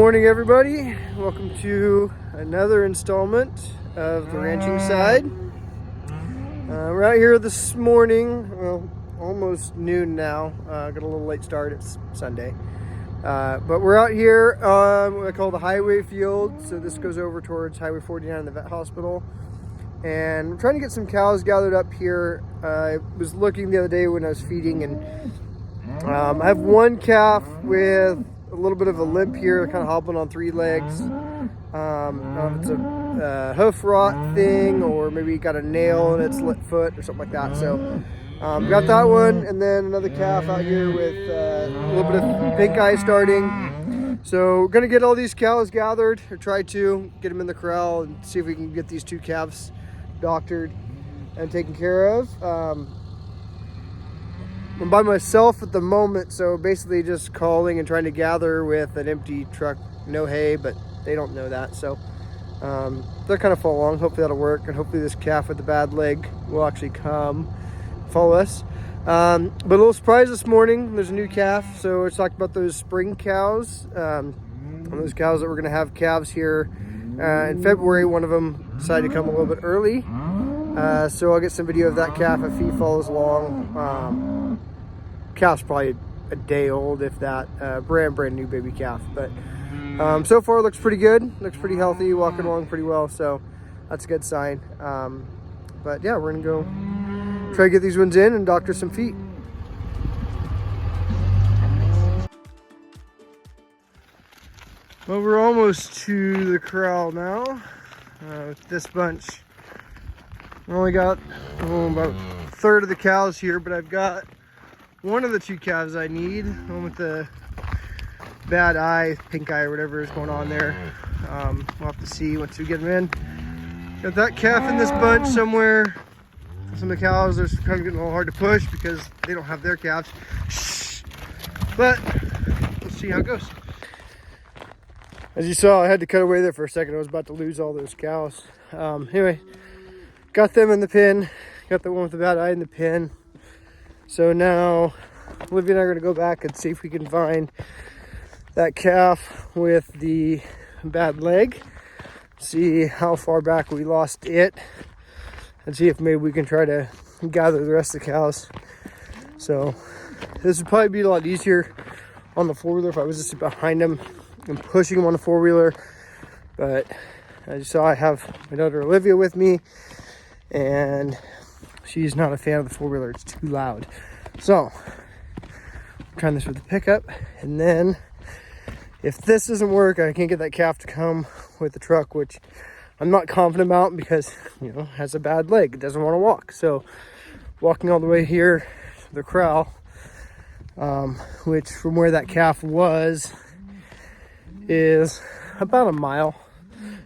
morning, everybody. Welcome to another installment of the ranching side. We're out here this morning, well, almost noon now. Got a little late start, it's Sunday. But we're out here on what I call the highway field. So this goes over towards Highway 49 in the vet hospital. And we're trying to get some cows gathered up here. I was looking the other day when I was feeding, and I have one calf with a little bit of a limp here, kind of hobbling on three legs. I don't know if it's a hoof rot thing, or maybe got a nail in its foot or something like that. So got that one, and then another calf out here with a little bit of pink eye starting. So we're gonna get all these cows gathered, or try to get them in the corral and see if we can get these two calves doctored and taken care of. I'm by myself at the moment, so basically just calling and trying to gather with an empty truck. No hay, but they don't know that, so they'll kind of follow along. Hopefully that'll work, and hopefully this calf with the bad leg will actually come follow us. But a little surprise this morning, there's a new calf. So we're talking about those spring cows, those cows that we're going to have calves here in February. One of them decided to come a little bit early, so I'll get some video of that calf if he follows along. Calf's probably a day old, if that. Brand new baby calf, but so far looks pretty good, looks pretty healthy, walking along pretty well, so that's a good sign. But yeah, we're gonna go try to get these ones in and doctor some feet. Well, we're almost to the corral now. With this bunch, I only got about a third of the cows here, but I've got one of the two calves I need, one with the bad eye, pink eye, or whatever is going on there. We'll have to see once we get them in. Got that calf in this bunch somewhere. Some of the cows are kind of getting a little hard to push because they don't have their calves. Shh. But let's see how it goes. As you saw, I had to cut away there for a second. I was about to lose all those cows. Anyway, got them in the pen. Got the one with the bad eye in the pen. So now Olivia and I are going to go back and see if we can find that calf with the bad leg. See how far back we lost it, and see if maybe we can try to gather the rest of the cows. So this would probably be a lot easier on the four-wheeler if I was just behind them and pushing them on the four-wheeler. But as you saw, I have my daughter Olivia with me, and she's not a fan of the four-wheeler. It's too loud. So I'm trying this with the pickup, and then if this doesn't work, I can't get that calf to come with the truck, which I'm not confident about because, you know, has a bad leg. It doesn't want to walk. So walking all the way here to the corral, which from where that calf was is about a mile.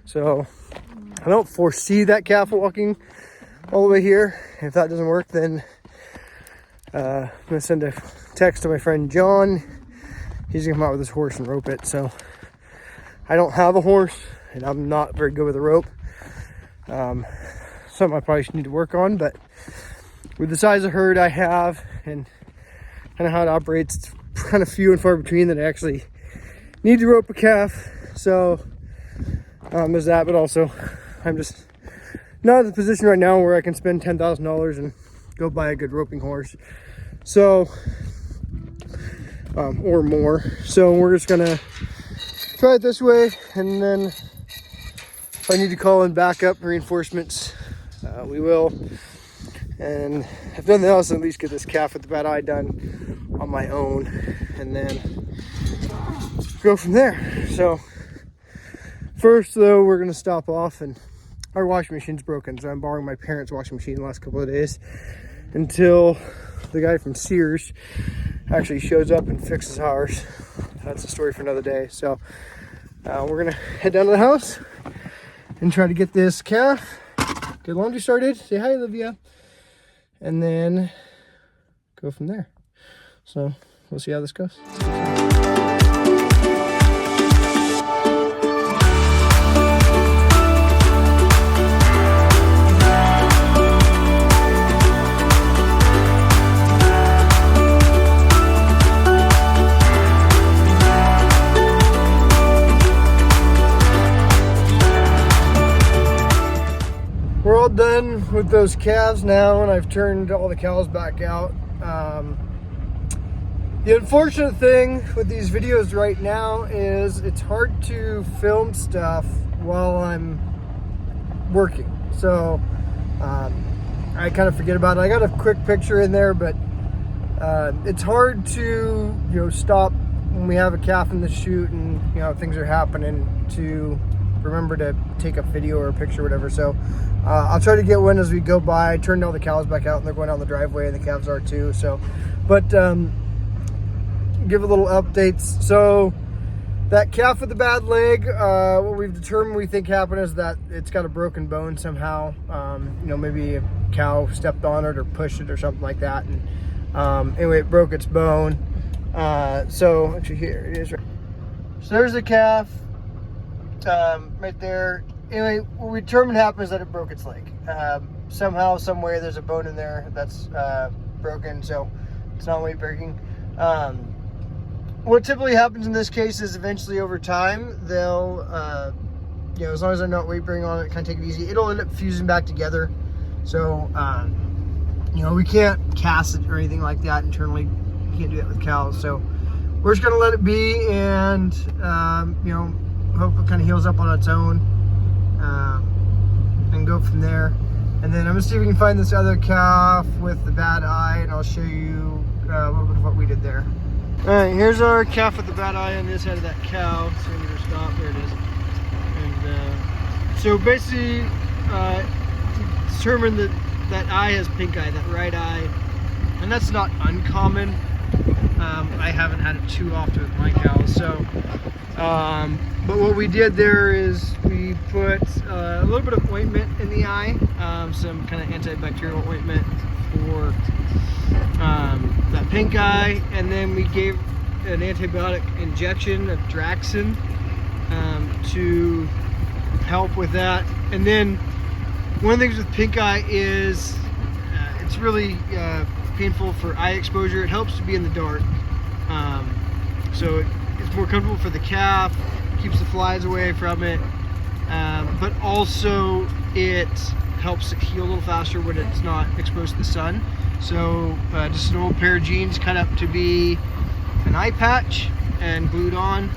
So I don't foresee that calf walking all the way here. If that doesn't work, then I'm gonna send a text to my friend John. He's gonna come out with his horse and rope it. So I don't have a horse, and I'm not very good with a rope. Something I probably should need to work on, but with the size of herd I have and kind of how it operates, it's kind of few and far between that I actually need to rope a calf. So there's that, but also I'm just not in the position right now where I can spend $10,000 and go buy a good roping horse. So, or more. So we're just gonna try it this way, and then if I need to call in backup reinforcements, we will. And if nothing else, at least get this calf with the bad eye done on my own, and then go from there. So first though, we're gonna stop off, and our washing machine's broken, so I'm borrowing my parents' washing machine the last couple of days until the guy from Sears actually shows up and fixes ours. That's a story for another day. So we're gonna head down to the house and try to get this calf, get laundry started. Say hi, Olivia, and then go from there. So we'll see how this goes. we're all done with those calves now, and I've turned all the cows back out. The unfortunate thing with these videos right now is it's hard to film stuff while I'm working. So I kind of forget about it. I got a quick picture in there, but it's hard to, stop when we have a calf in the chute and, things are happening to remember to take a video or a picture or whatever. So I'll try to get one as we go by. I turned all the cows back out and they're going down the driveway, and the calves are too. So, but give a little updates. So that calf with the bad leg, what we've determined we think happened is that it's got a broken bone somehow. Maybe a cow stepped on it or pushed it or something like that. And anyway, it broke its bone. So actually here it is. So there's the calf right there. Anyway, what we determined happened is that it broke its leg. Somehow, some way, there's a bone in there that's broken, so it's not weight breaking. What typically happens in this case is eventually over time, they'll, as long as they're not weight bearing on it, kind of take it easy, it'll end up fusing back together. So, we can't cast it or anything like that internally. You can't do that with cows. So we're just going to let it be and, hope it kind of heals up on its own and go from there. And then I'm going to see if we can find this other calf with the bad eye, and I'll show you a little bit of what we did there. All right, here's our calf with the bad eye on this side of that cow. So I'm gonna stop. There it is. And so basically, determined that that eye has pink eye, that right eye, and that's not uncommon. I haven't had it too often with my cows. So, but what we did there is we put a little bit of ointment in the eye, some kind of antibacterial ointment for that pink eye, and then we gave an antibiotic injection of Draxin to help with that. And then one of the things with pink eye is it's really painful for eye exposure. It helps to be in the dark, so it's more comfortable for the calf, keeps the flies away from it, but also it helps it heal a little faster when it's not exposed to the sun. So just an old pair of jeans cut up to be an eye patch and glued on.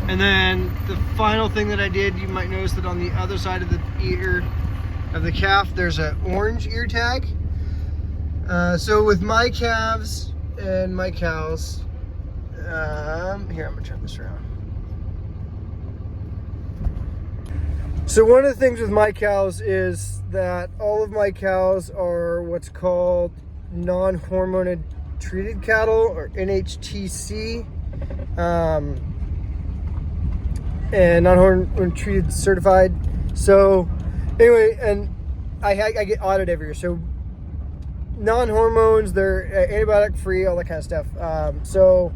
And then the final thing that I did, you might notice that on the other side of the ear of the calf, there's an orange ear tag. So with my calves and my cows, here, I'm gonna turn this around. So one of the things with my cows is that all of my cows are what's called non-hormone treated cattle, or NHTC, and non-hormone treated certified. So anyway, and I get audited every year. So non-hormones, they're antibiotic free, all that kind of stuff. So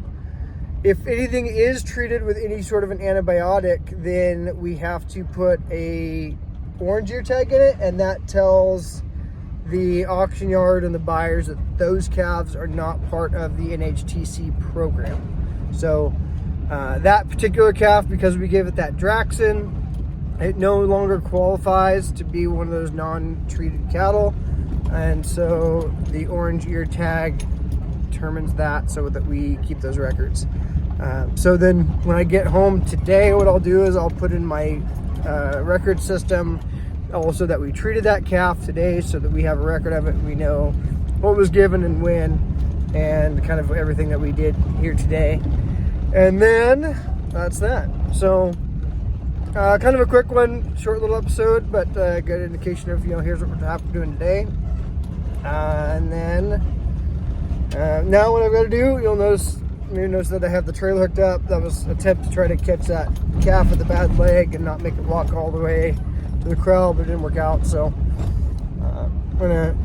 if anything is treated with any sort of an antibiotic, then we have to put a orange ear tag in it, and that tells the auction yard and the buyers that those calves are not part of the NHTC program. So that particular calf, because we gave it that Draxin, it no longer qualifies to be one of those non-treated cattle, and so the orange ear tag determines that, so that we keep those records. So then when I get home today, what I'll do is I'll put in my record system also that we treated that calf today, so that we have a record of it. We know what was given and when, and kind of everything that we did here today. And then that's that. So kind of a quick one, short little episode, but good indication of, here's what we're doing today. And then now what I've got to do, you'll notice that I have the trailer hooked up. That was an attempt to try to catch that calf with the bad leg and not make it walk all the way to the corral, but it didn't work out. So I'm gonna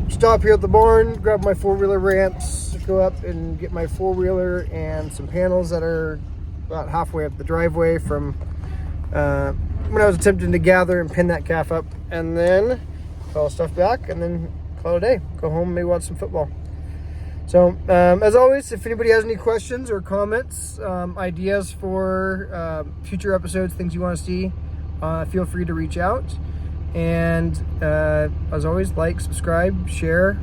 stop here at the barn, grab my four-wheeler ramps, go up and get my four-wheeler and some panels that are about halfway up the driveway from when I was attempting to gather and pin that calf up, and then call stuff back, and then call it a day. Go home, maybe watch some football. So as always, if anybody has any questions or comments, ideas for future episodes, things you want to see, feel free to reach out. And as always, like, subscribe, share,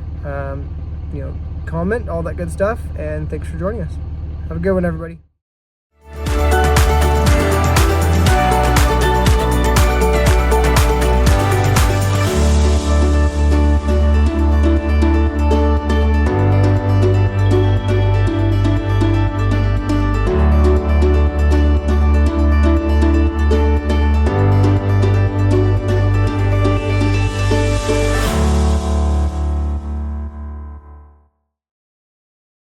comment, all that good stuff. And thanks for joining us. Have a good one, everybody.